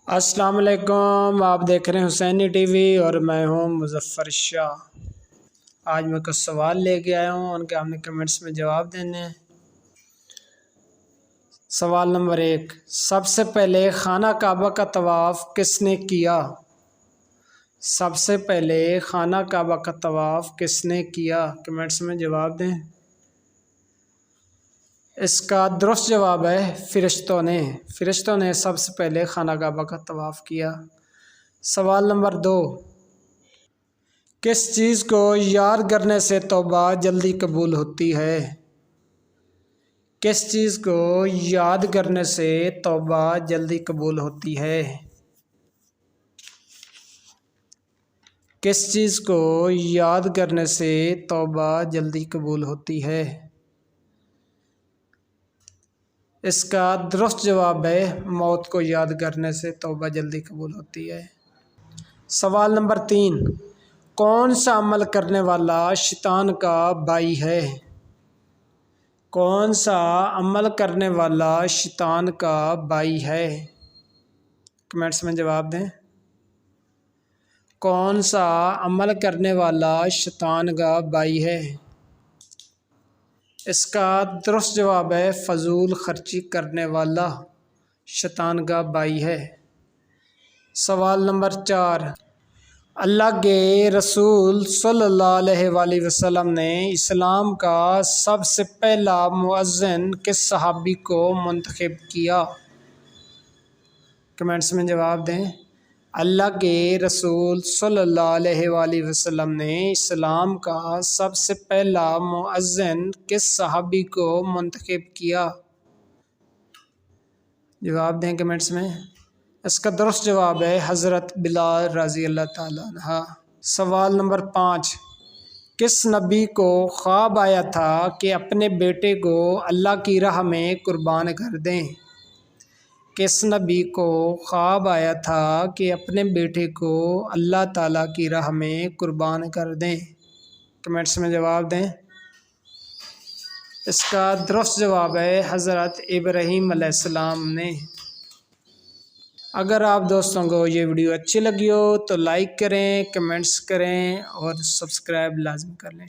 السلام علیکم، آپ دیکھ رہے ہیں حسینی ٹی وی اور میں ہوں مظفر شاہ۔ آج میں کچھ سوال لے کے آیا ہوں، ان کے ہم نے کمنٹس میں جواب دینے ہیں۔ سوال نمبر 1، سب سے پہلے خانہ کعبہ کا طواف کس نے کیا؟ سب سے پہلے خانہ کعبہ کا طواف کس نے کیا؟ کمنٹس میں جواب دیں۔ اس کا درست جواب ہے فرشتوں نے سب سے پہلے خانہ کعبہ کا طواف کیا۔ سوال نمبر 2، کس چیز کو یاد کرنے سے توبہ جلدی قبول ہوتی ہے؟ کس چیز کو یاد کرنے سے توبہ جلدی قبول ہوتی ہے؟ کس چیز کو یاد کرنے سے توبہ جلدی قبول ہوتی ہے؟ اس کا درست جواب ہے موت کو یاد کرنے سے توبہ جلدی قبول ہوتی ہے۔ سوال نمبر 3، کون سا عمل کرنے والا شیطان کا بھائی ہے؟ کون سا عمل کرنے والا شیطان کا بھائی ہے؟ کمنٹس میں جواب دیں۔ کون سا عمل کرنے والا شیطان کا بھائی ہے؟ اس کا درست جواب ہے فضول خرچی کرنے والا شیطان کا بھائی ہے۔ سوال نمبر 4، اللہ کے رسول صلی اللہ علیہ وآلہ وسلم نے اسلام کا سب سے پہلا مؤذن کس صحابی کو منتخب کیا؟ کمنٹس میں جواب دیں۔ اللہ کے رسول صلی اللہ علیہ وآلہ وسلم نے اسلام کا سب سے پہلا مؤذن کس صحابی کو منتخب کیا؟ جواب دیں کمنٹس میں۔ اس کا درست جواب ہے حضرت بلال رضی اللہ تعالیٰ عنہ۔ سوال نمبر 5، کس نبی کو خواب آیا تھا کہ اپنے بیٹے کو اللہ کی راہ میں قربان کر دیں؟ کس نبی کو خواب آیا تھا کہ اپنے بیٹے کو اللہ تعالیٰ کی راہ میں قربان کر دیں؟ کمنٹس میں جواب دیں۔ اس کا درست جواب ہے حضرت ابراہیم علیہ السلام نے۔ اگر آپ دوستوں کو یہ ویڈیو اچھی لگی ہو تو لائک کریں، کمنٹس کریں اور سبسکرائب لازم کر لیں۔